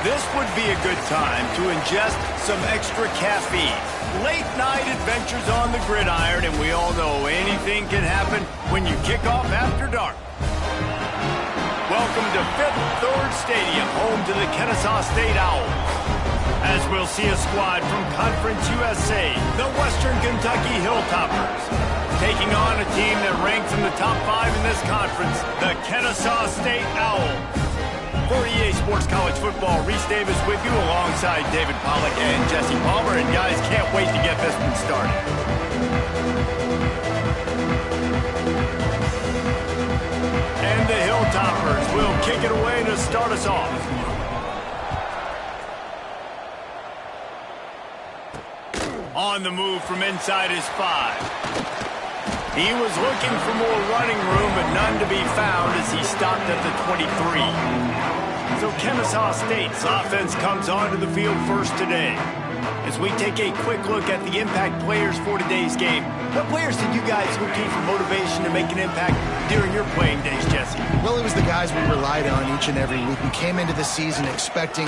This would be a good time to ingest some extra caffeine. Late night adventures on the gridiron, and we all know anything can happen when you kick off after dark. Welcome to Fifth Third Stadium, home to the Kennesaw State Owls. As we'll see a squad from Conference USA, the Western Kentucky Hilltoppers, taking on a team that ranks in the top 5 in this conference, the Kennesaw State Owls. For EA Sports College Football, Reese Davis with you alongside David Pollack and Jesse Palmer. And guys, can't wait to get this one started. And the Hilltoppers will kick it away to start us off. On the move from inside his 5. He was looking for more running room, but none to be found as he stopped at the 23. So Kennesaw State's offense comes onto the field first today. As we take a quick look at the impact players for today's game, what players did you guys look to for motivation to make an impact during your playing days, Jesse? Well, it was the guys we relied on each and every week. We came into the season expecting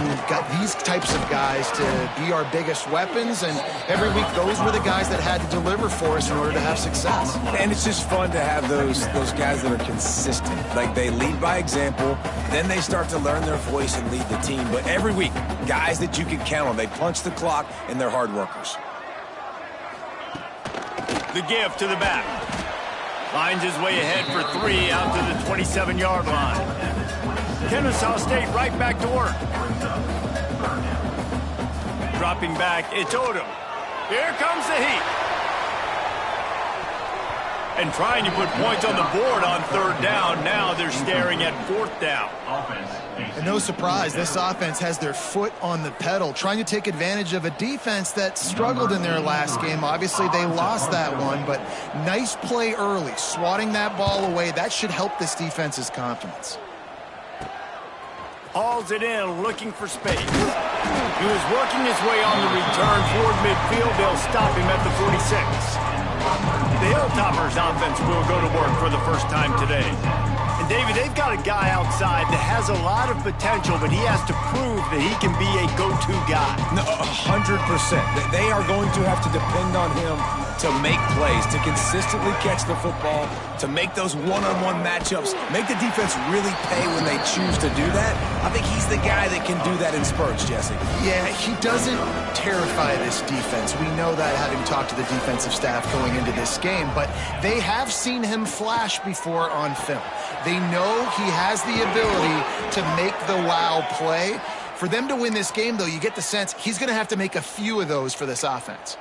these types of guys to be our biggest weapons, and every week those were the guys that had to deliver for us in order to have success. And it's just fun to have those guys that are consistent. Like, they lead by example, then they start to learn their voice and lead the team. But every week, guys that you can count on. They punch the clock, and they're hard workers. The give to the back. Finds his way ahead for 3 out to the 27-yard line. Kennesaw State right back to work. Dropping back, it's Odom. Here comes the heat. And trying to put points on the board on 3rd down. Now they're staring at 4th down. And no surprise, this offense has their foot on the pedal, trying to take advantage of a defense that struggled in their last game. Obviously, they lost that one, but nice play early, swatting that ball away. That should help this defense's confidence. Hauls it in, looking for space. He was working his way on the return toward midfield. They'll stop him at the 46. The Hilltoppers offense will go to work for the first time today. And David, they've got a guy outside that has a lot of potential, but he has to prove that he can be a go-to guy. No, 100%. They are going to have to depend on him to make plays, to consistently catch the football, to make those one-on-one matchups, make the defense really pay when they choose to do that. I think he's the guy that can do that in spurts, Jesse. Yeah, he doesn't terrify this defense. We know that, having talked to the defensive staff going into this game, but they have seen him flash before on film. They know he has the ability to make the wow play. For them to win this game, though, you get the sense he's going to have to make a few of those for this offense.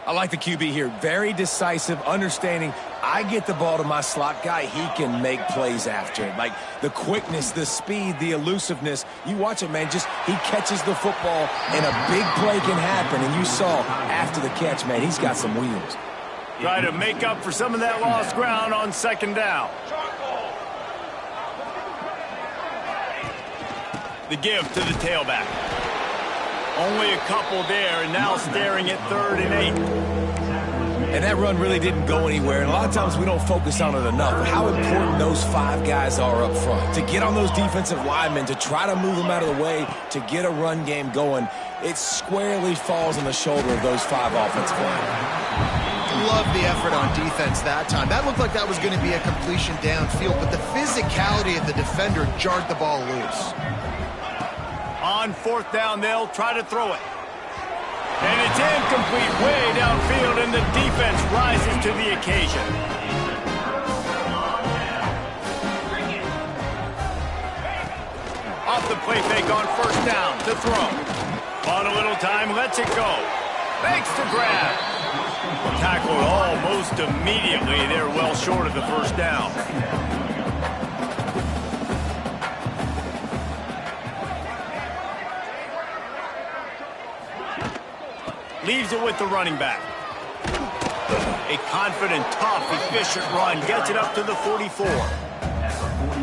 I like the QB here. Very decisive, understanding I get the ball to my slot guy, he can make plays after it. Like the quickness, the speed, the elusiveness. You watch it, man, just he catches the football and a big play can happen. And you saw after the catch, man, he's got some wheels. Try to make up for some of that lost ground on 2nd down. The give to the tailback. Only a couple there, and now staring at 3rd and 8. And that run really didn't go anywhere. And a lot of times we don't focus on it enough. But how important those 5 guys are up front. To get on those defensive linemen, to try to move them out of the way, to get a run game going, it squarely falls on the shoulder of those 5 offensive linemen. Love the effort on defense that time. That looked like that was going to be a completion downfield, but the physicality of the defender jarred the ball loose. On 4th down, they'll try to throw it. And it's incomplete way downfield, and the defense rises to the occasion. Off the play fake on 1st down to throw. On a little time, lets it go. Fakes to grab. Tackled almost immediately. They're well short of the 1st down. Leaves it with the running back. A confident, tough, efficient run gets it up to the 44.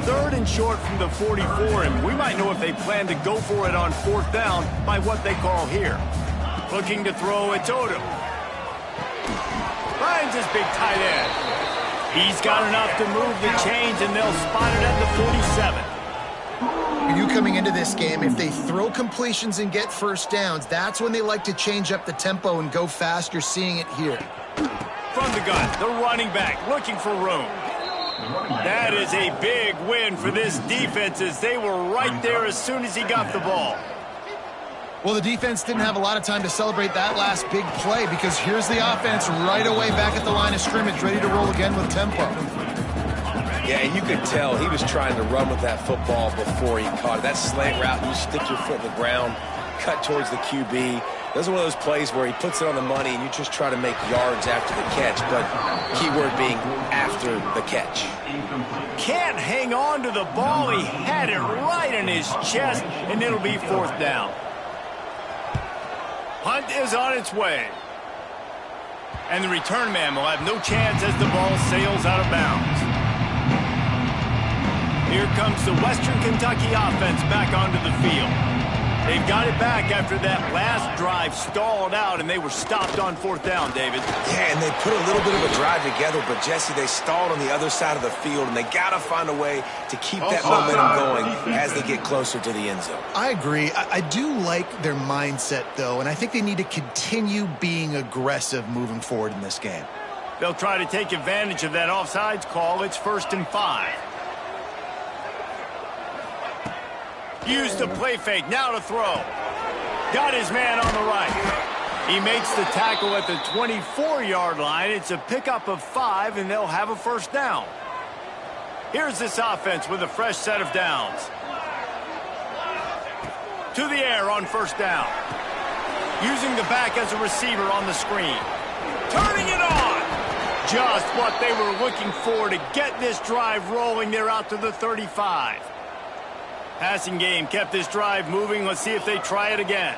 3rd and short from the 44, and we might know if they plan to go for it on 4th down by what they call here. Looking to throw, it's Odom. Finds his big tight end. He's got enough to move the chains, and they'll spot it at the 47. We knew coming into this game, if they throw completions and get first downs, that's when they like to change up the tempo and go fast. You're seeing it here. From the gun, the running back looking for room. That is a big win for this defense as they were right there as soon as he got the ball. Well, the defense didn't have a lot of time to celebrate that last big play because here's the offense right away back at the line of scrimmage, ready to roll again with tempo. Yeah, and you could tell he was trying to run with that football before he caught it. That slant route, you stick your foot in the ground, cut towards the QB. Those are one of those plays where he puts it on the money and you just try to make yards after the catch, but keyword being after the catch. Can't hang on to the ball. He had it right in his chest, and it'll be fourth down. Punt is on its way. And the return man will have no chance as the ball sails out of bounds. Here comes the Western Kentucky offense back onto the field. They've got it back after that last drive stalled out, and they were stopped on fourth down, David. Yeah, and they put a little bit of a drive together, but, Jesse, they stalled on the other side of the field, and they got to find a way to keep that momentum going as they get closer to the end zone. I agree. I do like their mindset, though, and I think they need to continue being aggressive moving forward in this game. They'll try to take advantage of that offsides call. It's 1st and 5. Used the play fake, now to throw. Got his man on the right. He makes the tackle at the 24-yard line. It's a pickup of 5, and they'll have a first down. Here's this offense with a fresh set of downs. To the air on first down. Using the back as a receiver on the screen. Turning it on. Just what they were looking for to get this drive rolling. They're out to the 35. Passing game kept this drive moving. Let's see if they try it again.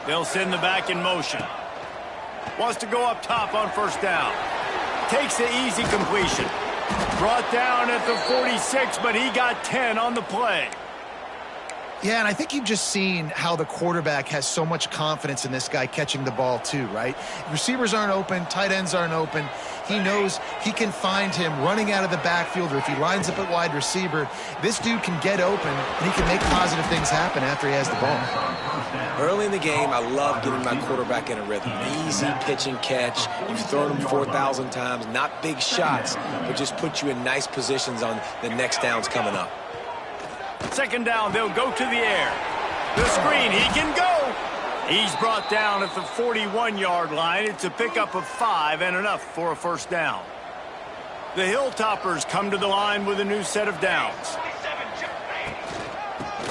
They'll send the back in motion. Wants to go up top on first down. Takes the easy completion. Brought down at the 46, but he got 10 on the play. Yeah, and I think you've just seen how the quarterback has so much confidence in this guy catching the ball too, right? Receivers aren't open, tight ends aren't open. He knows he can find him running out of the backfield, or if he lines up at wide receiver, this dude can get open, and he can make positive things happen after he has the ball. Early in the game, I love getting my quarterback in a rhythm. Easy pitch and catch. You've thrown him 4,000 times. Not big shots, but just put you in nice positions on the next downs coming up. Second down, they'll go to the air. The screen, he can go. He's brought down at the 41-yard line. It's a pickup of 5 and enough for a first down. The Hilltoppers come to the line with a new set of downs.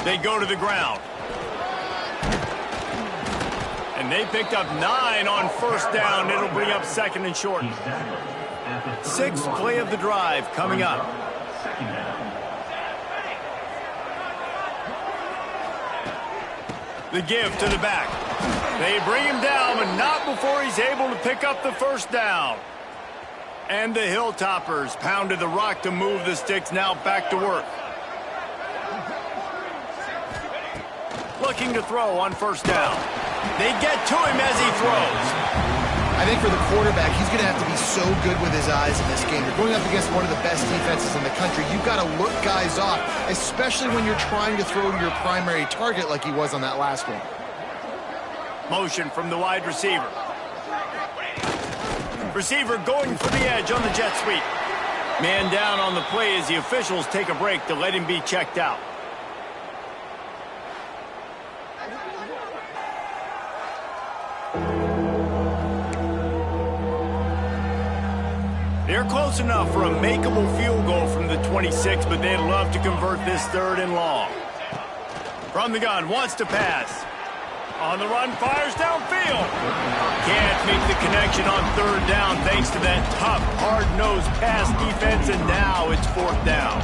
They go to the ground. And they picked up 9 on first down. It'll bring up 2nd and short. 6th play of the drive coming up. The give to the back. They bring him down, but not before he's able to pick up the first down. And the Hilltoppers pounded the rock to move the sticks, now back to work. Looking to throw on first down. They get to him as he throws. I think for the quarterback, he's going to have to be so good with his eyes in this game. You're going up against one of the best defenses in the country. You've got to look guys off, especially when you're trying to throw to your primary target like he was on that last one. Motion from the wide receiver. Receiver going for the edge on the jet sweep. Man down on the play as the officials take a break to let him be checked out. They're close enough for a makeable field goal from the 26, but they'd love to convert this 3rd and long. From the gun, wants to pass. On the run, fires downfield. Can't make the connection on 3rd down thanks to that tough, hard-nosed pass defense, and now it's 4th down.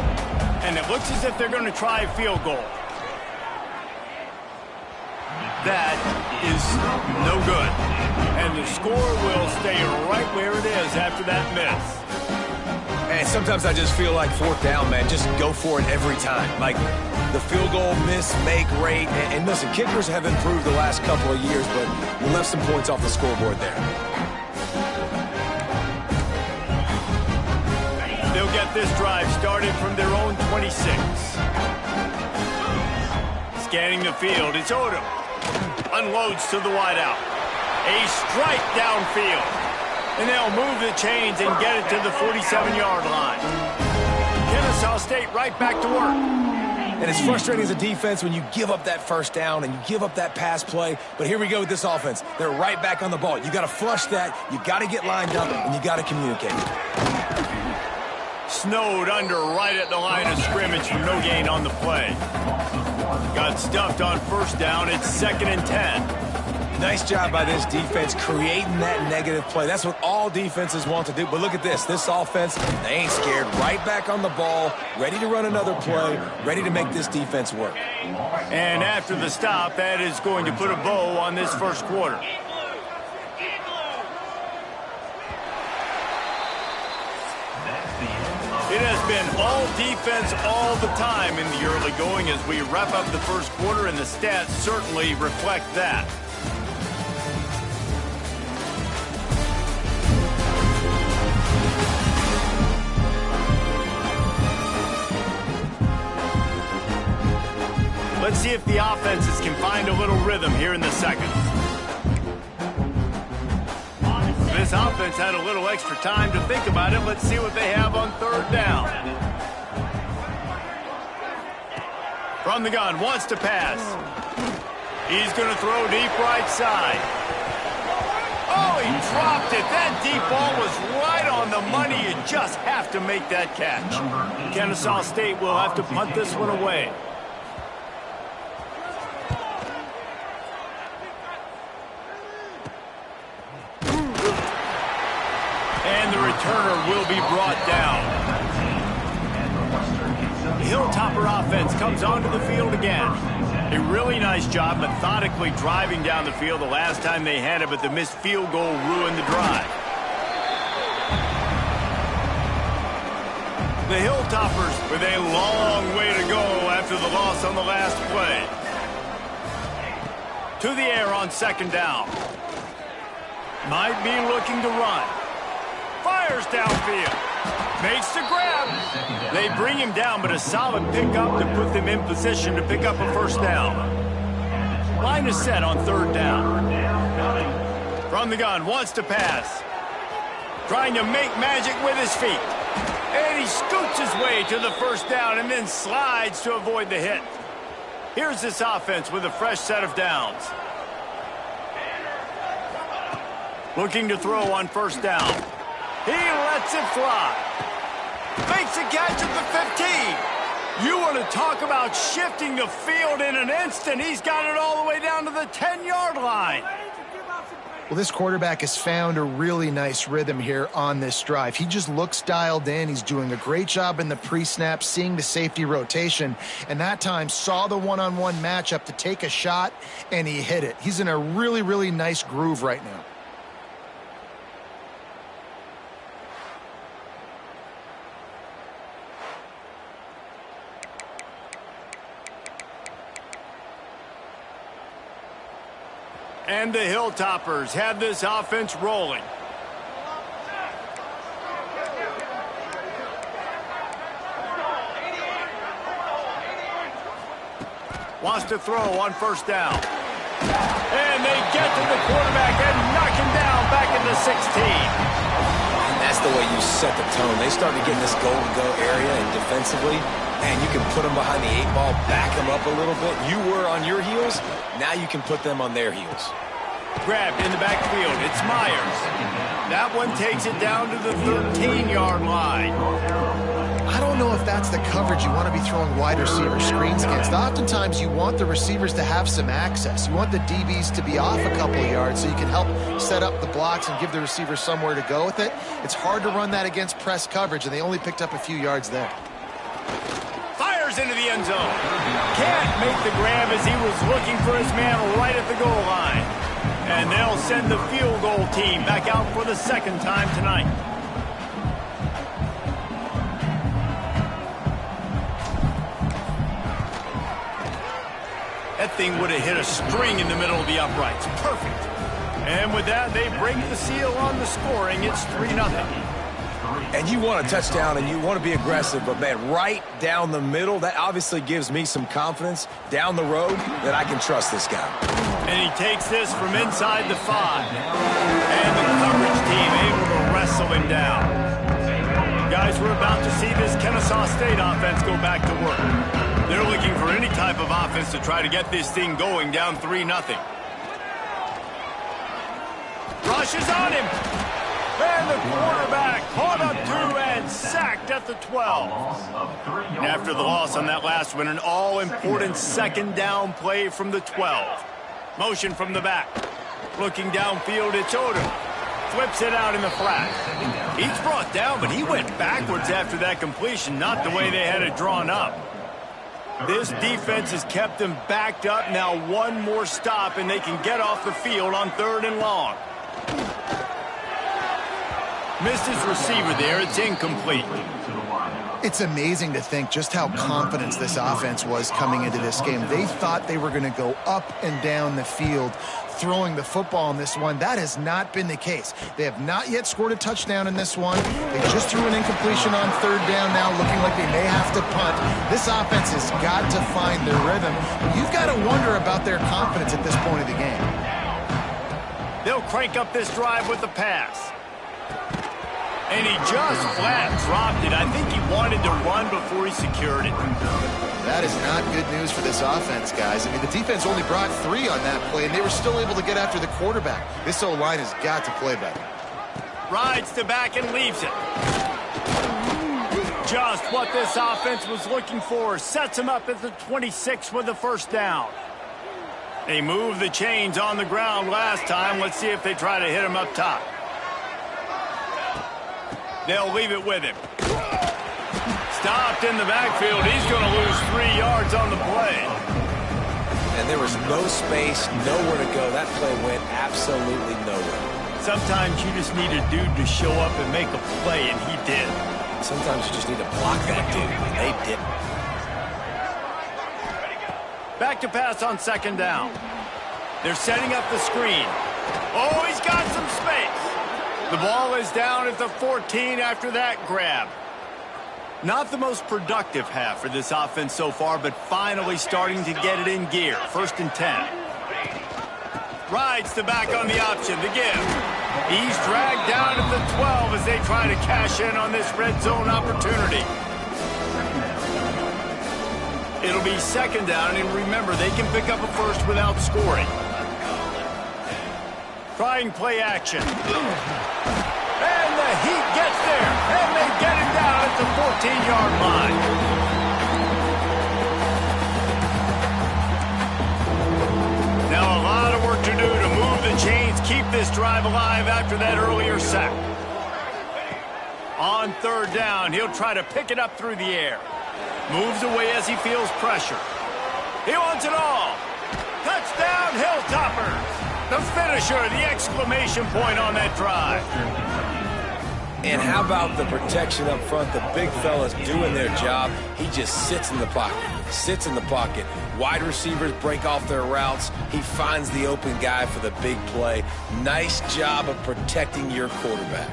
And it looks as if they're going to try a field goal. That is no good. And the score will stay right where it is after that miss. And sometimes I just feel like 4th down, man. Just go for it every time. Like the field goal miss, make rate. And listen, kickers have improved the last couple of years, but we left some points off the scoreboard there. They'll get this drive started from their own 26. Scanning the field, it's Odom. Unloads to the wideout. A strike downfield. And they'll move the chains and get it to the 47-yard line. Kennesaw State right back to work. And it's frustrating as a defense when you give up that first down and you give up that pass play. But here we go with this offense. They're right back on the ball. You got to flush that. You got to get lined up, and you got to communicate. Snowed under right at the line of scrimmage for no gain on the play. Got stuffed on first down. It's 2nd and 10. Nice job by this defense creating that negative play. That's what all defenses want to do. But look at this. This offense, they ain't scared. Right back on the ball, ready to run another play, ready to make this defense work. And after the stop, that is going to put a bow on this first quarter. It has been all defense all the time in the early going as we wrap up the first quarter, and the stats certainly reflect that. Let's see if the offenses can find a little rhythm here in the second. This offense had a little extra time to think about it. Let's see what they have on third down. From the gun, wants to pass. He's going to throw deep right side. Oh, he dropped it. That deep ball was right on the money. You just have to make that catch. Kennesaw State will have to punt this one away. And the returner will be brought down. The Hilltopper offense comes onto the field again. A really nice job methodically driving down the field the last time they had it, but the missed field goal ruined the drive. The Hilltoppers with a long way to go after the loss on the last play. To the air on second down. Might be looking to run. Fires downfield. Makes the grab. They bring him down, but a solid pickup to put them in position to pick up a first down. Line is set on third down. From the gun, wants to pass. Trying to make magic with his feet. And he scoots his way to the first down and then slides to avoid the hit. Here's this offense with a fresh set of downs. Looking to throw on first down. He lets it fly. Makes a catch at the 15. You want to talk about shifting the field in an instant. He's got it all the way down to the 10-yard line. Well, this quarterback has found a really nice rhythm here on this drive. He just looks dialed in. He's doing a great job in the pre-snap, seeing the safety rotation, and that time saw the one-on-one matchup to take a shot, and he hit it. He's in a really, really nice groove right now. And the Hilltoppers have this offense rolling. Wants to throw on first down. And they get to the quarterback and knock him down back in the 16. And that's the way you set the tone. They start to get in this go-to-go area, and defensively, man, you can put them behind the 8 ball, back them up a little bit. You were on your heels. Now you can put them on their heels. Grabbed in the backfield. It's Myers. That one takes it down to the 13-yard line. I don't know if that's the coverage you want to be throwing wide receiver screens against. Oftentimes, you want the receivers to have some access. You want the DBs to be off a couple of yards so you can help set up the blocks and give the receivers somewhere to go with it. It's hard to run that against press coverage, and they only picked up a few yards there. Fires into the end zone. Can't make the grab as he was looking for his man right at the goal line. And they'll send the field goal team back out for the second time tonight. That thing would have hit a string in the middle of the uprights. Perfect. And with that, they break the seal on the scoring. It's 3-0. And you want a touchdown and you want to be aggressive, but, man, right down the middle, that obviously gives me some confidence down the road that I can trust this guy. And he takes this from inside the 5. And the coverage team able to wrestle him down. Guys, we're about to see this Kennesaw State offense go back to work. They're looking for any type of offense to try to get this thing going down 3-0. Rushes on him. And the quarterback caught up to and sacked at the 12. And after the loss on that last one, an all-important second down play from the 12. Motion from the back. Looking downfield, it's Odom. Flips it out in the flat. He's brought down, but he went backwards after that completion, not the way they had it drawn up. This defense has kept them backed up. Now one more stop, and they can get off the field on 3rd and long. Missed his receiver there. It's incomplete. It's amazing to think just how confident this offense was coming into this game. They thought they were going to go up and down the field throwing the football in this one. That has not been the case. They have not yet scored a touchdown in this one. They just threw an incompletion on 3rd down now, looking like they may have to punt. This offense has got to find their rhythm. You've got to wonder about their confidence at this point of the game. They'll crank up this drive with the pass. And he just flat dropped it. I think he wanted to run before he secured it. That is not good news for this offense, guys. I mean, the defense only brought 3 on that play, and they were still able to get after the quarterback. This O-line has got to play better. Rides to back and leaves it. Just what this offense was looking for. Sets him up at the 26 with the 1st down. They moved the chains on the ground last time. Let's see if they try to hit him up top. They'll leave it with him. Stopped in the backfield. He's going to lose 3 yards on the play. And there was no space, nowhere to go. That play went absolutely nowhere. Sometimes you just need a dude to show up and make a play, and he did. Sometimes you just need to block that dude, and they didn't. Back to pass on 2nd down. They're setting up the screen. Oh, he's got some space. The ball is down at the 14 after that grab. Not the most productive half for this offense so far, but finally starting to get it in gear. 1st and 10. Rides the back on the option to give. He's dragged down at the 12 as they try to cash in on this red zone opportunity. It'll be 2nd down, and remember, they can pick up a 1st without scoring. Trying play action. And the Heat gets there, and they get him down at the 14-yard line. Now a lot of work to do to move the chains, keep this drive alive after that earlier sack. On 3rd down, he'll try to pick it up through the air. Moves away as he feels pressure. He wants it all. Touchdown, Hilltoppers. The finisher, the exclamation point on that drive. And how about the protection up front? The big fella's doing their job. He just sits in the pocket. Sits in the pocket. Wide receivers break off their routes. He finds the open guy for the big play. Nice job of protecting your quarterback.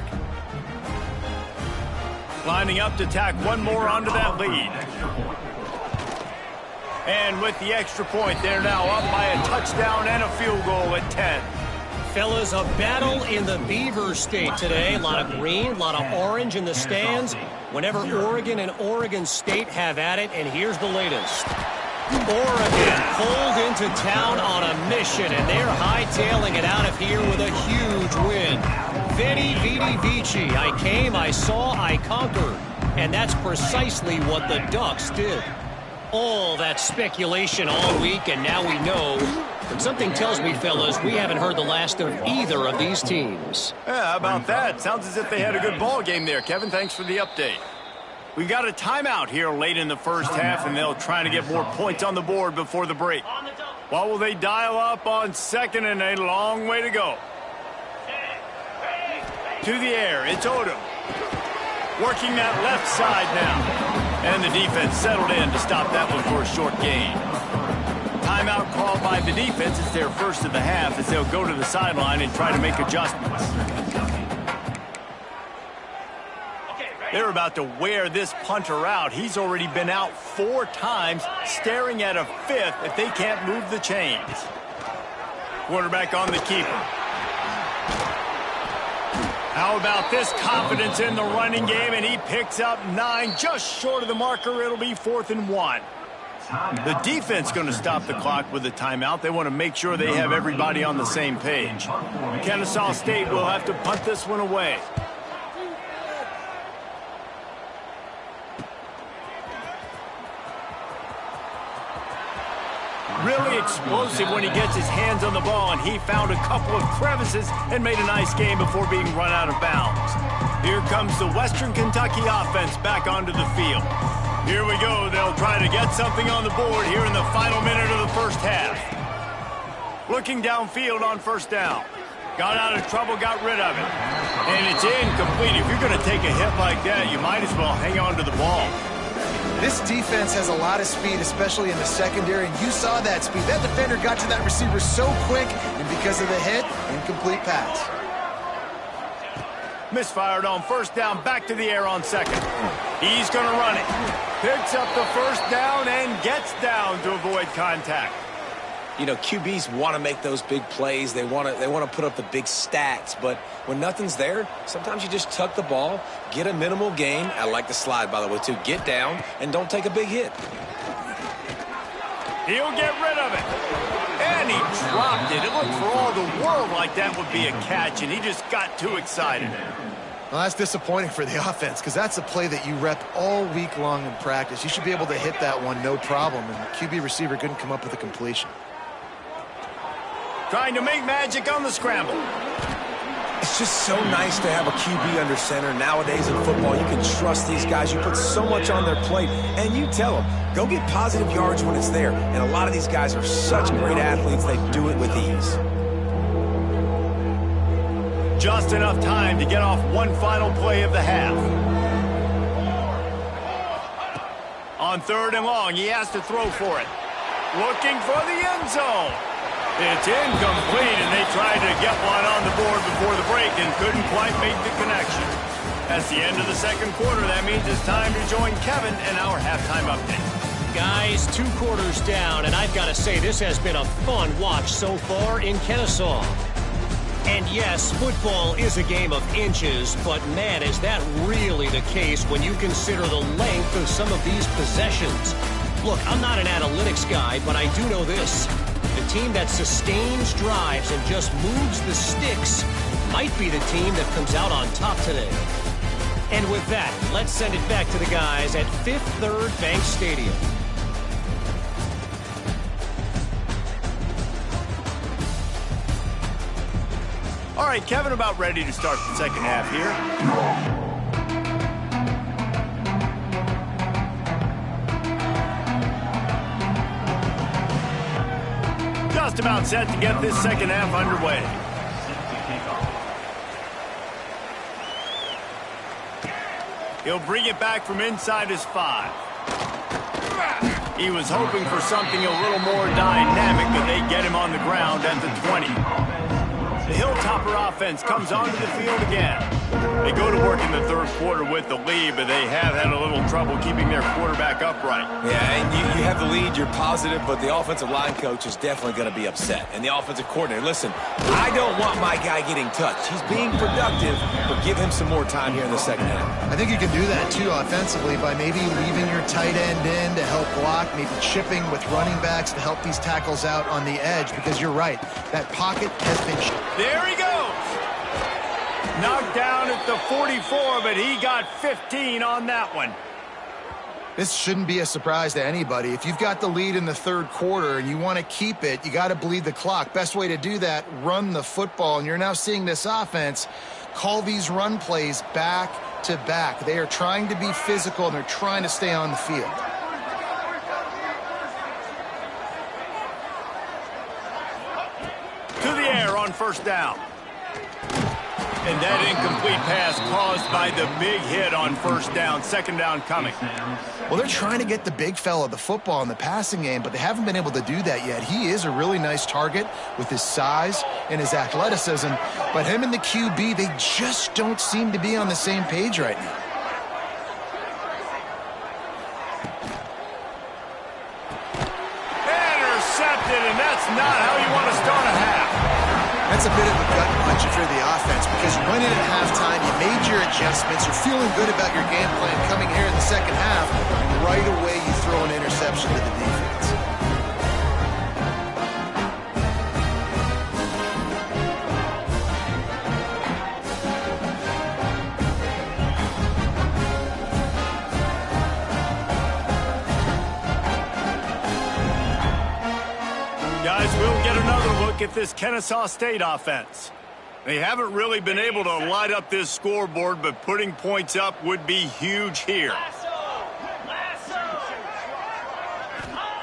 Lining up to tack one more onto that lead. And with the extra point, they're now up by a touchdown and a field goal at 10. Fellas, a battle in the Beaver State today. A lot of green, a lot of orange in the stands. Whenever Oregon and Oregon State have at it, and here's the latest. Oregon pulled into town on a mission, and they're hightailing it out of here with a huge win. Veni, vidi, vici. I came, I saw, I conquered. And that's precisely what the Ducks did. All that speculation all week, and now we know. But something tells me, fellas, we haven't heard the last of either of these teams. Yeah, how about that? Sounds as if they had a good ball game there, Kevin. Thanks for the update. We've got a timeout here late in the 1st half, and they'll try to get more points on the board before the break. What will they dial up on 2nd and a long way to go? To the air, it's Odom. Working that left side now. And the defense settled in to stop that one for a short gain. Timeout called by the defense. It's their 1st of the half as they'll go to the sideline and try to make adjustments. They're about to wear this punter out. He's already been out 4 times, staring at a 5th if they can't move the chains. Quarterback on the keeper. How about this confidence in the running game, and he picks up 9, just short of the marker. It'll be 4th and 1. The defense going to stop the clock with a timeout. They want to make sure they have everybody on the same page. Kennesaw State will have to punt this one away. Really explosive when he gets his hands on the ball, and he found a couple of crevices and made a nice game before being run out of bounds. Here comes the Western Kentucky offense back onto the field. Here we go. They'll try to get something on the board here in the final minute of the first half. Looking downfield on first down. Got out of trouble, got rid of it. And it's incomplete. If you're going to take a hit like that, you might as well hang on to the ball. This defense has a lot of speed, especially in the secondary, and you saw that speed. That defender got to that receiver so quick, and because of the hit, incomplete pass. Misfired on first down, back to the air on second. He's going to run it. Picks up the first down and gets down to avoid contact. You know, QBs want to make those big plays. They want to put up the big stats. But when nothing's there, sometimes you just tuck the ball, get a minimal gain. I like the slide, by the way, too. Get down and don't take a big hit. He'll get rid of it. And he dropped it. It looked for all the world like that would be a catch, and he just got too excited. Well, that's disappointing for the offense because that's a play that you rep all week long in practice. You should be able to hit that one no problem, and the QB receiver couldn't come up with a completion. Trying to make magic on the scramble. It's just so nice to have a QB under center. Nowadays in football, you can trust these guys. You put so much on their plate, and you tell them, go get positive yards when it's there. And a lot of these guys are such great athletes, they do it with ease. Just enough time to get off one final play of the half. On 3rd and long, he has to throw for it. Looking for the end zone. It's incomplete, and they tried to get one on the board before the break and couldn't quite make the connection. That's the end of the second quarter. That means it's time to join Kevin and our halftime update. Guys, 2 quarters down, and I've got to say this has been a fun watch so far in Kennesaw. And yes, football is a game of inches, but man, is that really the case when you consider the length of some of these possessions. Look, I'm not an analytics guy, but I do know this. The team that sustains drives and just moves the sticks might be the team that comes out on top today. And with that, let's send it back to the guys at Fifth Third Bank Stadium. All right, Kevin, about ready to start the second half here. Just about set to get this second half underway. He'll bring it back from inside his 5. He was hoping for something a little more dynamic, but they get him on the ground at the 20. The Hilltopper offense comes onto the field again. They go to work in the third quarter with the lead, but they have had a little trouble keeping their quarterback upright. Yeah, and you have the lead, you're positive, but the offensive line coach is definitely going to be upset. And the offensive coordinator, listen, I don't want my guy getting touched. He's being productive, but give him some more time here in the second half. I think you can do that, too, offensively, by maybe leaving your tight end in to help block, maybe chipping with running backs to help these tackles out on the edge, because you're right, that pocket has been... There he goes! Knocked down at the 44, but he got 15 on that one. This shouldn't be a surprise to anybody. If you've got the lead in the third quarter and you want to keep it, you got to bleed the clock. Best way to do that, run the football. And you're now seeing this offense call these run plays back to back. They are trying to be physical, and they're trying to stay on the field. To the air on first down. And that incomplete pass caused by the big hit on first down. Second down coming. Well, they're trying to get the big fella the football in the passing game, but they haven't been able to do that yet. He is a really nice target with his size and his athleticism, but him and the QB, they just don't seem to be on the same page right now. intercepted, and that's not how you want to start a half. That's a bit of a gut punch if you're the offense, because you went in at halftime, you made your adjustments, you're feeling good about your game plan coming here in the second half, and right away you throw an interception to the defense. Guys, we'll get another look at this Kennesaw State offense. They haven't really been able to light up this scoreboard, but putting points up would be huge here.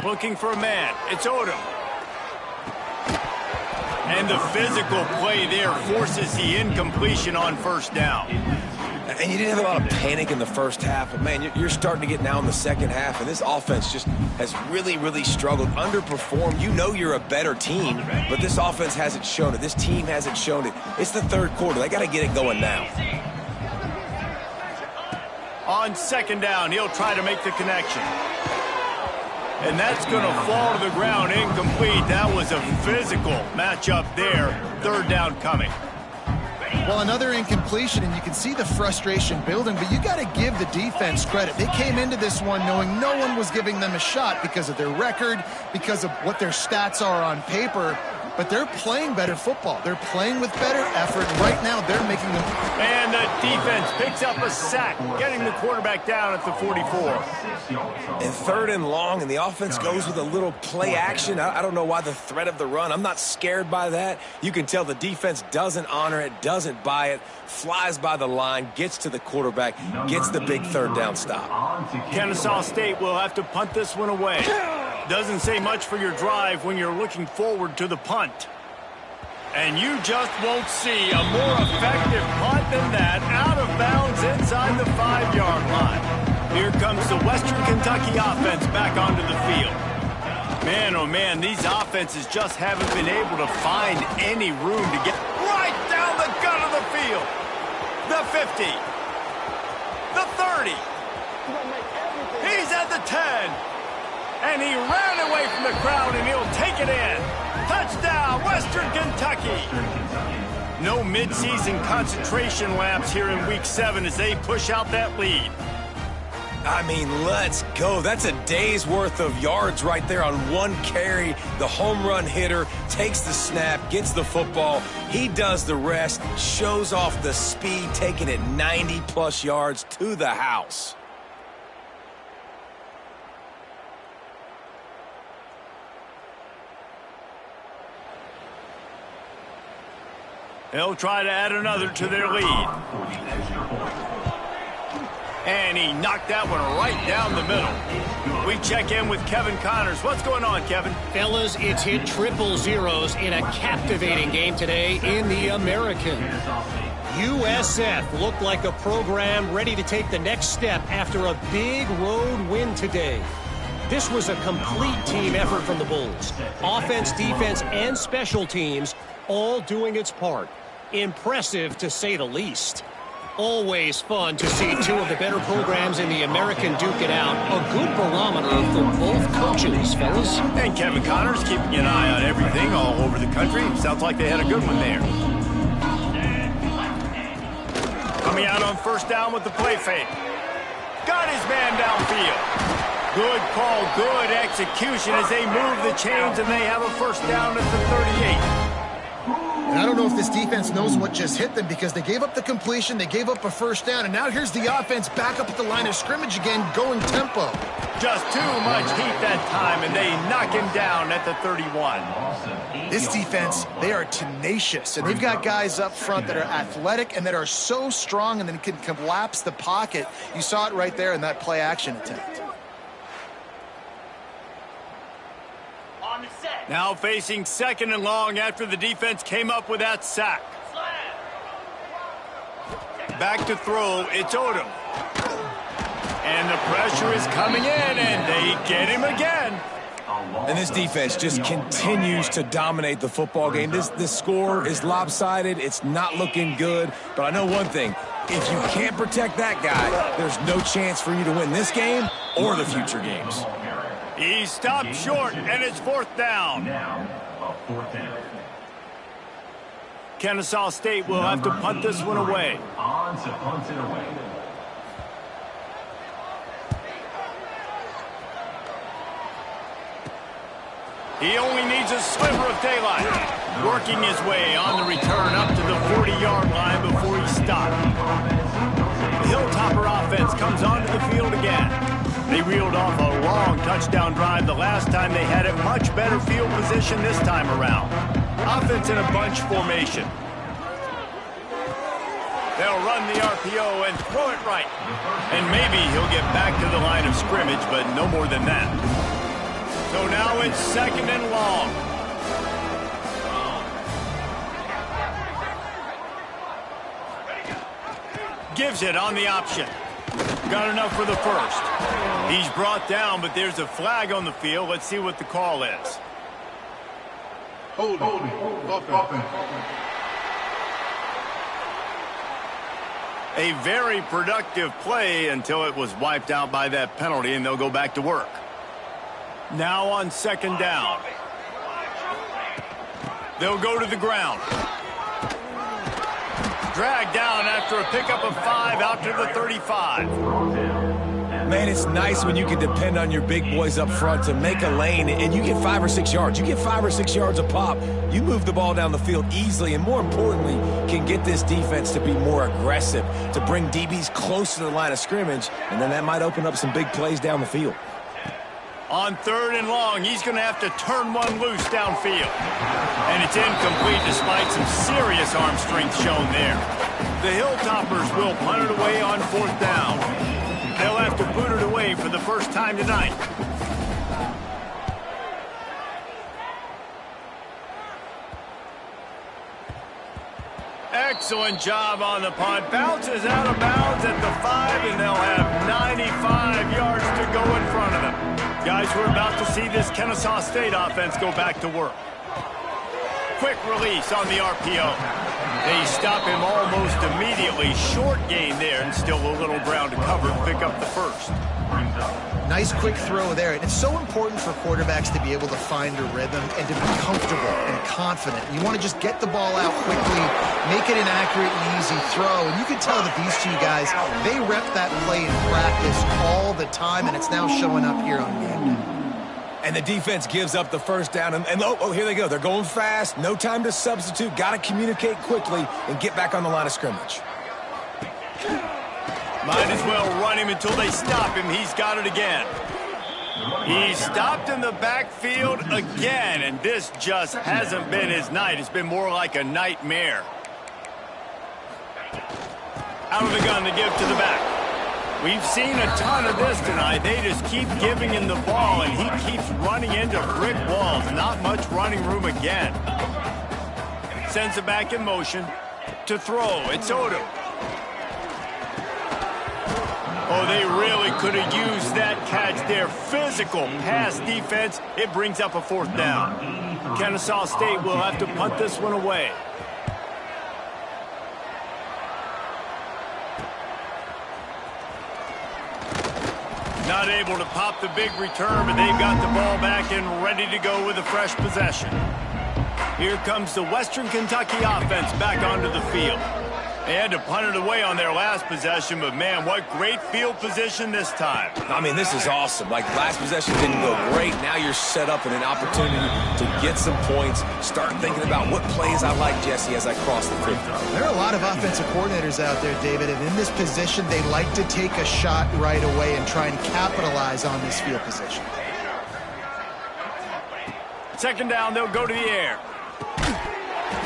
Looking for a man. It's Odom. And the physical play there forces the incompletion on first down. And you didn't have a lot of panic in the first half, but, man, you're starting to get now in the second half, and this offense just has really, really struggled, underperformed. You know you're a better team, but this offense hasn't shown it. This team hasn't shown it. It's the third quarter. They got to get it going now. On second down, he'll try to make the connection. And that's going to fall to the ground incomplete. That was a physical matchup there. Third down coming. Well, another incompletion, and you can see the frustration building, but you got to give the defense credit. They came into this one knowing no one was giving them a shot because of their record, because of what their stats are on paper, but they're playing better football. They're playing with better effort. Right now, they're making them. And the defense picks up a sack, getting the quarterback down at the 44. And third and long, and the offense goes with a little play action. I don't know why the threat of the run. I'm not scared by that. You can tell the defense doesn't honor it, doesn't buy it, flies by the line, gets to the quarterback, gets the big third down stop. Kennesaw State will have to punt this one away. Doesn't say much for your drive when you're looking forward to the punt. And you just won't see a more effective punt than that, out of bounds inside the 5-yard line. Here comes the Western Kentucky offense back onto the field. Man, oh man, these offenses just haven't been able to find any room to get right down the gut of the field. The 50. The 30. He's at the 10. And he ran away from the crowd, and he'll take it in. Touchdown, Western Kentucky. No midseason concentration laps here in Week 7 as they push out that lead. I mean, let's go. That's a day's worth of yards right there on one carry. The home run hitter takes the snap, gets the football. He does the rest, shows off the speed, taking it 90-plus yards to the house. They'll try to add another to their lead. And he knocked that one right down the middle. We check in with Kevin Connors. What's going on, Kevin? Fellas, it's hit triple zeros in a captivating game today in the American. USF looked like a program ready to take the next step after a big road win today. This was a complete team effort from the Bulls. Offense, defense, and special teams all doing its part. Impressive, to say the least. Always fun to see two of the better programs in the American duke it out. A good barometer for both coaches, fellas. And Kevin Connors keeping an eye on everything all over the country. Sounds like they had a good one there. Coming out on first down with the play fake. Got his man downfield. Good call, good execution as they move the chains, and they have a first down at the 38. And I don't know if this defense knows what just hit them, because they gave up the completion, they gave up a first down, and now here's the offense back up at the line of scrimmage again, going tempo. Just too much heat that time, and they knock him down at the 31. This defense, they are tenacious, and they've got guys up front that are athletic and that are so strong and then can collapse the pocket. You saw it right there in that play-action attempt. Now facing second and long after the defense came up with that sack. Back to throw, it's Odom. And the pressure is coming in, and they get him again. And this defense just continues to dominate the football game. This score is lopsided. It's not looking good. But I know one thing. If you can't protect that guy, there's no chance for you to win this game or the future games. He stopped short, and it's fourth down. Kennesaw State will have to punt this one away. On to punt it away. He only needs a sliver of daylight. Working his way on the return up to the 40-yard line before he stopped. The Hilltopper offense comes onto the field again. They reeled off a long touchdown drive the last time they had it. Much better field position this time around. Offense in a bunch formation. They'll run the RPO and throw it right. And maybe he'll get back to the line of scrimmage, but no more than that. So now it's second and long. Gives it on the option. Got enough for the first. He's brought down, but there's a flag on the field. Let's see what the call is. Hold it. A very productive play until it was wiped out by that penalty, and they'll go back to work. Now on second down. They'll go to the ground. Dragged down after a pickup of 5 out to the 35. Man, it's nice when you can depend on your big boys up front to make a lane, and you get 5 or 6 yards. You get 5 or 6 yards a pop. You move the ball down the field easily, and more importantly, can get this defense to be more aggressive, to bring DBs close to the line of scrimmage, and then that might open up some big plays down the field. On third and long, he's going to have to turn one loose downfield. And it's incomplete despite some serious arm strength shown there. The Hilltoppers will punt it away on fourth down. They'll have to boot it away for the first time tonight. Excellent job on the punt. Bounces out of bounds at the 5, and they'll have 95 yards to go in front of them. Guys, we're about to see this Kennesaw State offense go back to work. Quick release on the RPO. They stop him almost immediately. Short gain there, and still a little ground to cover to pick up the first. Nice quick throw there. And it's so important for quarterbacks to be able to find a rhythm and to be comfortable and confident. You want to just get the ball out quickly, make it an accurate and easy throw. And you can tell that these two guys, they rep that play in practice all the time, and it's now showing up here on game day. And the defense gives up the first down. And here they go. They're going fast. No time to substitute. Got to communicate quickly and get back on the line of scrimmage. Might as well run him until they stop him. He's got it again. He stopped in the backfield again, and this just hasn't been his night. It's been more like a nightmare. Out of the gun to give to the back. We've seen a ton of this tonight. They just keep giving him the ball, and he keeps running into brick walls. Not much running room again. Sends it back in motion to throw. It's Odom. Oh, they really could have used that catch there. Physical pass defense. It brings up a fourth down. Kennesaw State will have to punt this one away. Not able to pop the big return, but they've got the ball back and ready to go with a fresh possession. Here comes the Western Kentucky offense back onto the field. They had to punt it away on their last possession, but man, what great field position this time. I mean, this is awesome. Like, last possession didn't go great. Now you're set up in an opportunity to get some points. Start thinking about what plays I like, Jesse, as I cross the 50. There are a lot of offensive coordinators out there, David, and in this position, they like to take a shot right away and try and capitalize on this field position. Second down, they'll go to the air.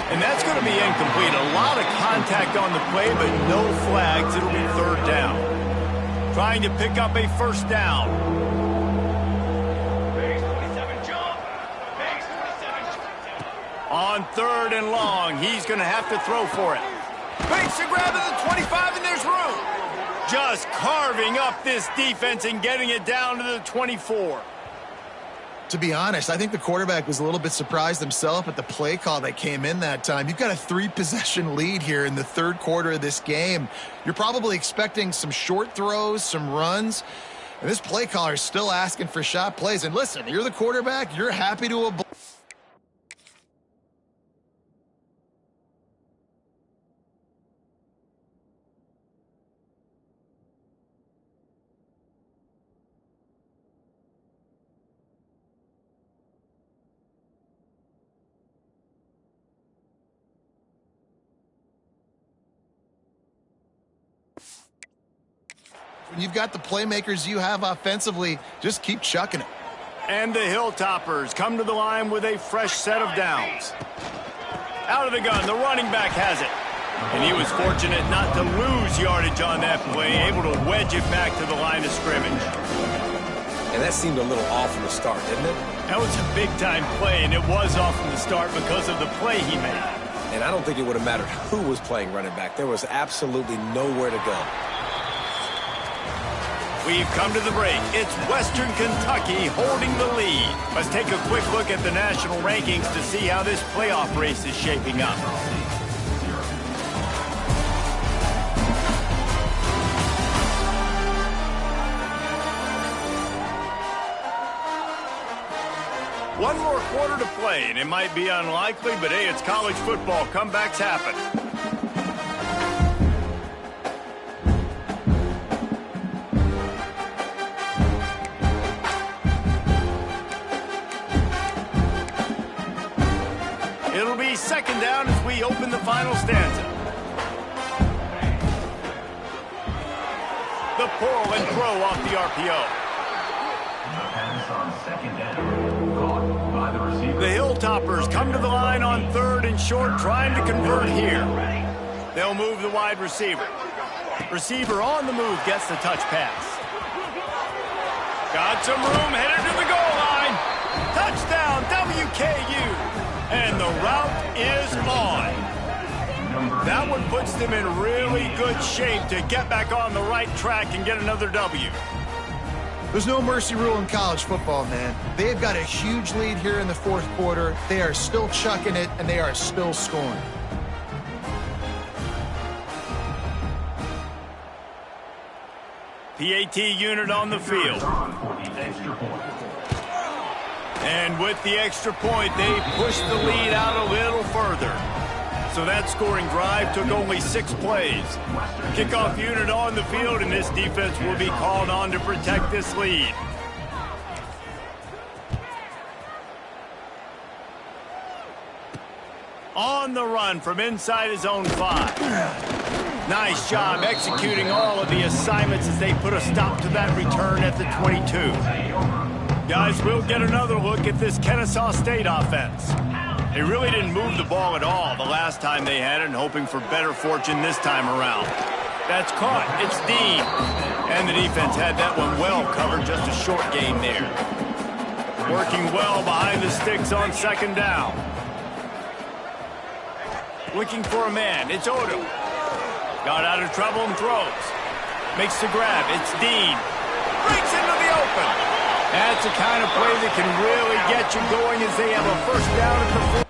And that's going to be incomplete. A lot of contact on the play, but no flags. It'll be third down. Trying to pick up a first down. On third and long, he's going to have to throw for it. Makes a grab at the 25, and there's room. Just carving up this defense and getting it down to the 24. To be honest, I think the quarterback was a little bit surprised himself at the play call that came in that time. You've got a 3-possession lead here in the third quarter of this game. You're probably expecting some short throws, some runs, And this play caller is still asking for shot plays. And listen, you're the quarterback. You're happy to oblige. When you've got the playmakers you have offensively, just keep chucking it. And the Hilltoppers come to the line with a fresh set of downs. Out of the gun, the running back has it. And he was fortunate not to lose yardage on that play, able to wedge it back to the line of scrimmage. And that seemed a little off from the start, didn't it? That was a big-time play, and it was off from the start because of the play he made. And I don't think it would have mattered who was playing running back. There was absolutely nowhere to go. We've come to the break. It's Western Kentucky holding the lead. Let's take a quick look at the national rankings to see how this playoff race is shaping up. One more quarter to play, and it might be unlikely, but hey, it's college football. Comebacks happen. It'll be second down as we open the final stanza. The pull and throw off the RPO. The pass on second down. Caught by the receiver. The Hilltoppers come to the line on third and short, trying to convert here. They'll move the wide receiver. Receiver on the move gets the touch pass. Got some room, headed to the goal line. Touchdown, WKU. And the route is on. That one puts them in really good shape to get back on the right track and get another W. There's no mercy rule in college football, man. They've got a huge lead here in the fourth quarter. They are still chucking it, and they are still scoring. PAT unit on the field. And with the extra point, they pushed the lead out a little further. So that scoring drive took only 6 plays. Kickoff unit on the field, and this defense will be called on to protect this lead. On the run from inside his own 5. Nice job executing all of the assignments as they put a stop to that return at the 22. Guys, we'll get another look at this Kennesaw State offense. They really didn't move the ball at all the last time they had it, and hoping for better fortune this time around. That's caught. It's Dean. And the defense had that one well covered, just a short gain there. Working well behind the sticks on second down. Looking for a man. It's Odom. Got out of trouble and throws. Makes the grab. It's Dean. Breaks into the open. That's the kind of play that can really get you going as they have a first down at the 4.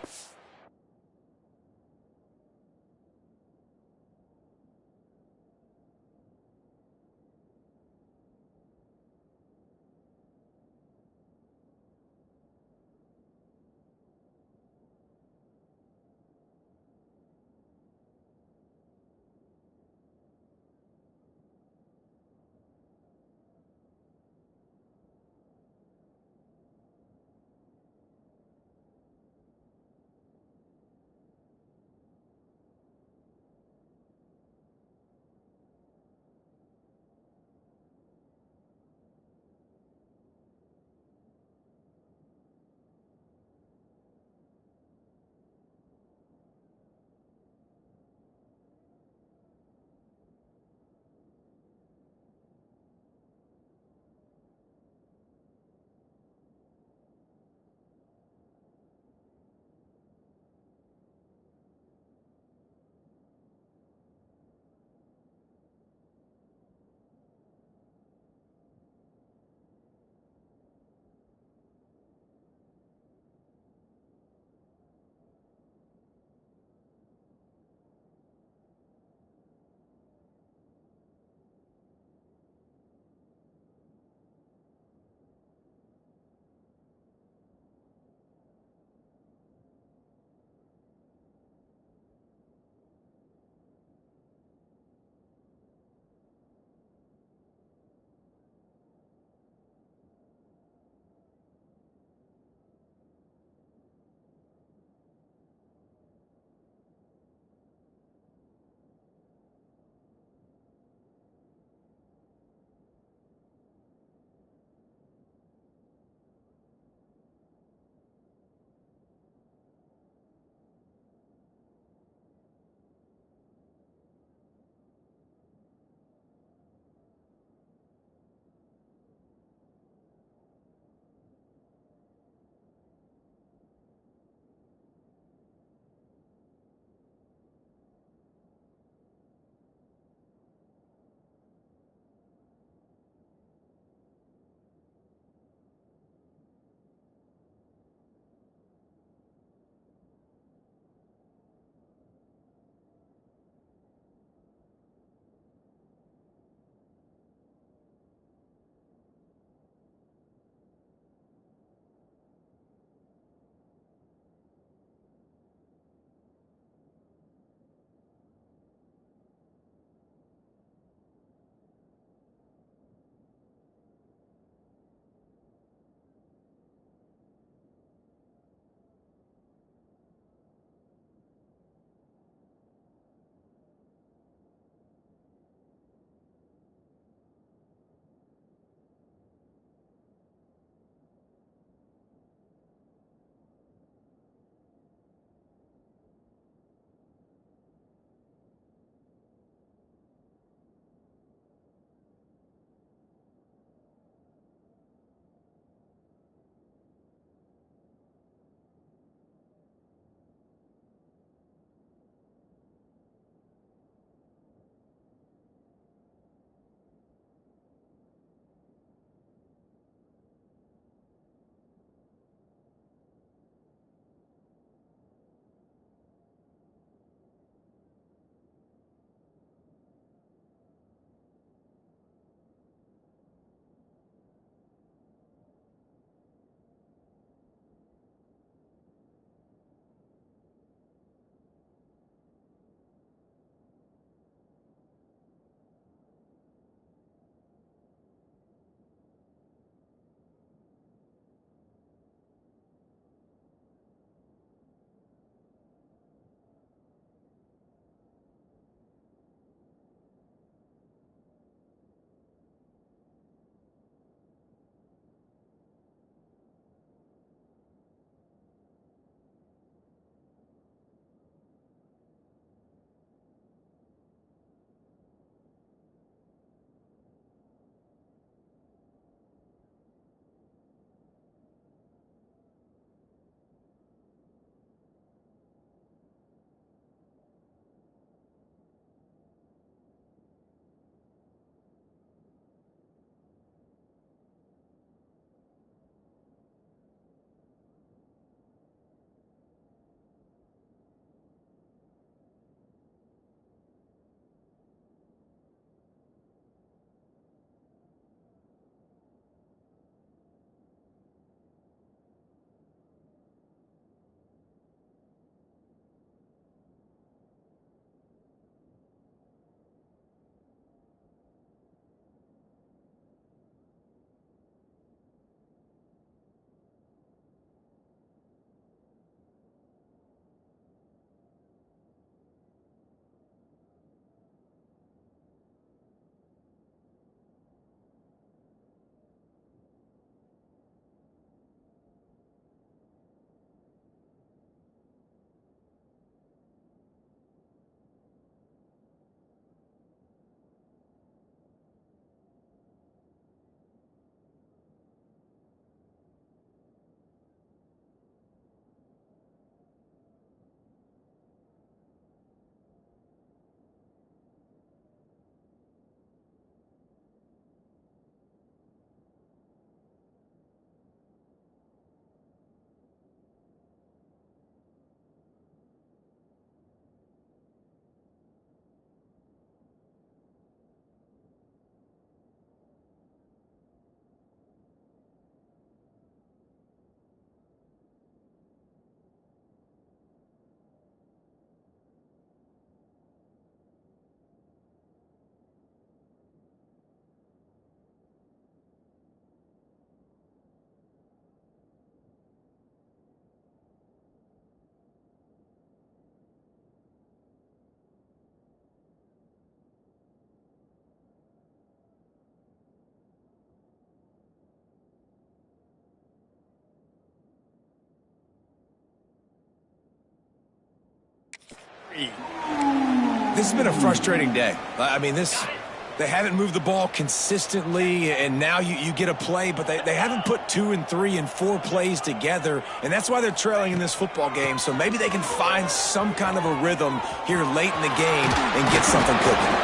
This has been a frustrating day. I mean, they haven't moved the ball consistently, and now you get a play, but they haven't put 2 and 3 and 4 plays together, and that's why they're trailing in this football game. So maybe they can find some kind of a rhythm here late in the game and get something cooking.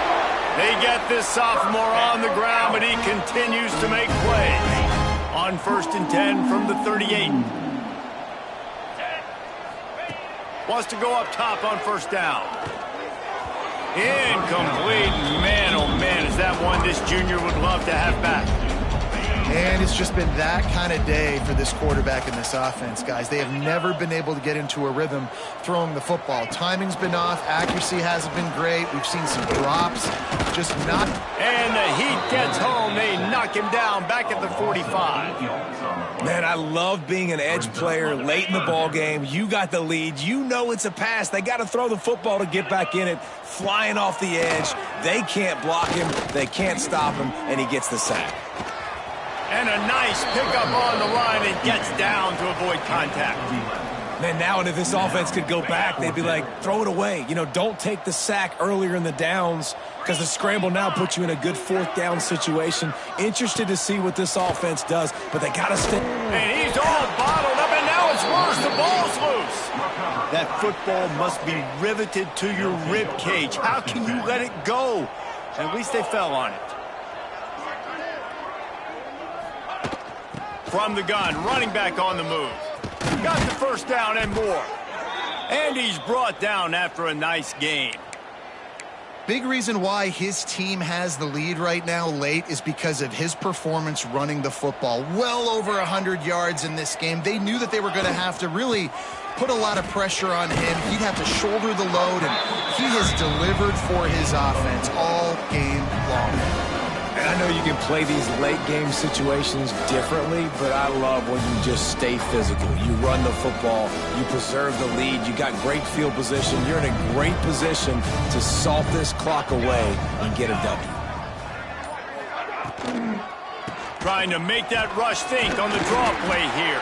They get this sophomore on the ground, but he continues to make plays. On 1st and 10 from the 38. Wants to go up top on 1st down. Incomplete. Man, oh man, is that one this junior would love to have back. And it's just been that kind of day for this quarterback in this offense, guys. They have never been able to get into a rhythm throwing the football. Timing's been off. Accuracy hasn't been great. We've seen some drops. Just not. And the Heat gets home. They knock him down back at the 45. Man, I love being an edge player late in the ball game. You got the lead. You know it's a pass. They got to throw the football to get back in it. Flying off the edge. They can't block him. They can't stop him. And he gets the sack. And a nice pickup on the line and gets down to avoid contact. Man, now if this offense could go back, they'd be like, throw it away. You know, don't take the sack earlier in the downs because the scramble now puts you in a good 4th down situation. Interested to see what this offense does, but they got to stay. And he's all bottled up, and now it's worse. The ball's loose. That football must be riveted to your rib cage. How can you let it go? At least they fell on it. From the gun, running back on the move. Got the 1st down and more. And he's brought down after a nice game. Big reason why his team has the lead right now late is because of his performance running the football. Well over 100 yards in this game. They knew that they were going to have to really put a lot of pressure on him. He'd have to shoulder the load, and he has delivered for his offense all game long. And I know you can play these late game situations differently, but I love when you just stay physical. You run the football, you preserve the lead, you got great field position. You're in a great position to salt this clock away and get a W. Trying to make that rush think on the draw play here.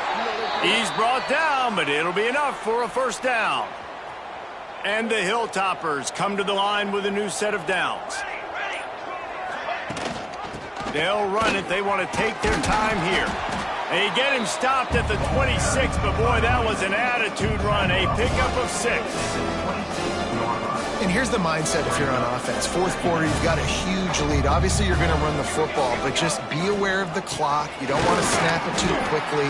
He's brought down, but it'll be enough for a 1st down. And the Hilltoppers come to the line with a new set of downs. They'll run it. They want to take their time here. They get him stopped at the 26, but boy, that was an attitude run. A pickup of 6. And here's the mindset if you're on offense. 4th quarter, you've got a huge lead. Obviously, you're going to run the football, but just be aware of the clock. You don't want to snap it too quickly.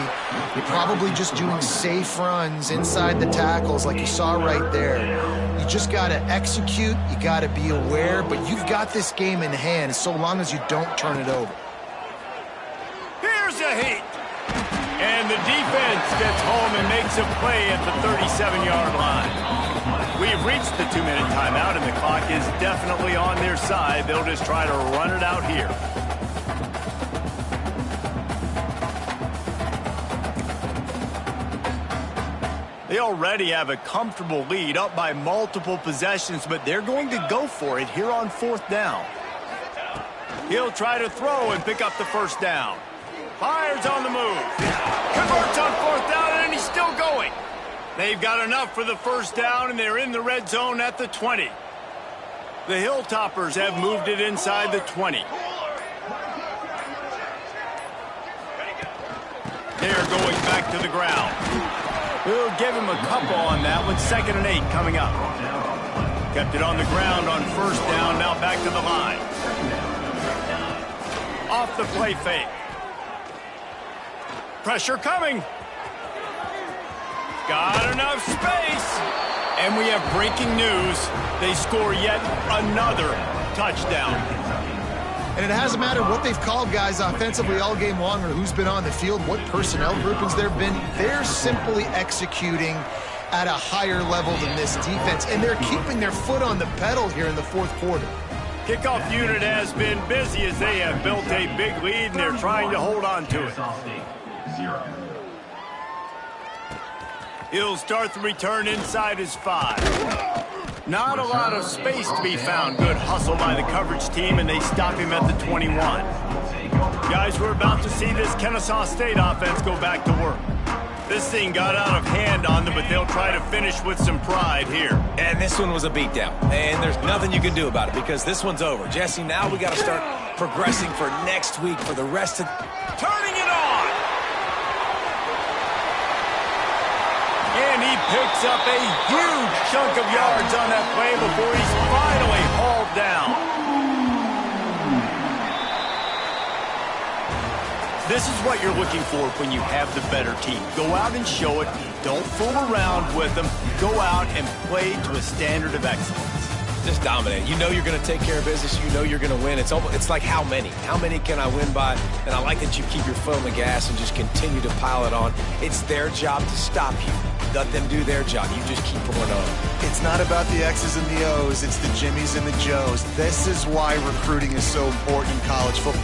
You're probably just doing safe runs inside the tackles like you saw right there. You just got to execute. You got to be aware, but you've got this game in hand so long as you don't turn it over. Here's a Heat. And the defense gets home and makes a play at the 37-yard line. We've reached the 2-minute timeout, and the clock is definitely on their side. They'll just try to run it out here. They already have a comfortable lead, up by multiple possessions, but they're going to go for it here on 4th down. He'll try to throw and pick up the 1st down. Fires on the move. Converts on 4th down, and he's still going. They've got enough for the 1st down, and they're in the red zone at the 20. The Hilltoppers have moved it inside the 20. They're going back to the ground. We'll give him a couple on that one. 2nd and 8 coming up. Kept it on the ground on 1st down, now back to the line. Off the play fake. Pressure coming. Got enough space. And we have breaking news. They score yet another touchdown. And it hasn't mattered what they've called guys offensively all game long or who's been on the field, what personnel groupings there have been. They're simply executing at a higher level than this defense, and they're keeping their foot on the pedal here in the 4th quarter. Kickoff unit has been busy as they have built a big lead, and they're trying to hold on to it. He'll start the return inside his 5. Not a lot of space to be found. Good hustle by the coverage team, and they stop him at the 21. Guys, we're about to see this Kennesaw State offense go back to work. This thing got out of hand on them, but they'll try to finish with some pride here. And this one was a beatdown. And there's nothing you can do about it because this one's over. Jesse, now we got to start progressing for next week for the rest of... Turning it on! And he picks up a huge chunk of yards on that play before he's finally hauled down. This is what you're looking for when you have the better team. Go out and show it. Don't fool around with them. Go out and play to a standard of excellence. Just dominate. You know you're going to take care of business. You know you're going to win. It's like how many? How many can I win by? And I like that you keep your foot on the gas and just continue to pile it on. It's their job to stop you. Let them do their job. You just keep going on. It's not about the X's and the O's. It's the Jimmies and the Joes. This is why recruiting is so important in college football.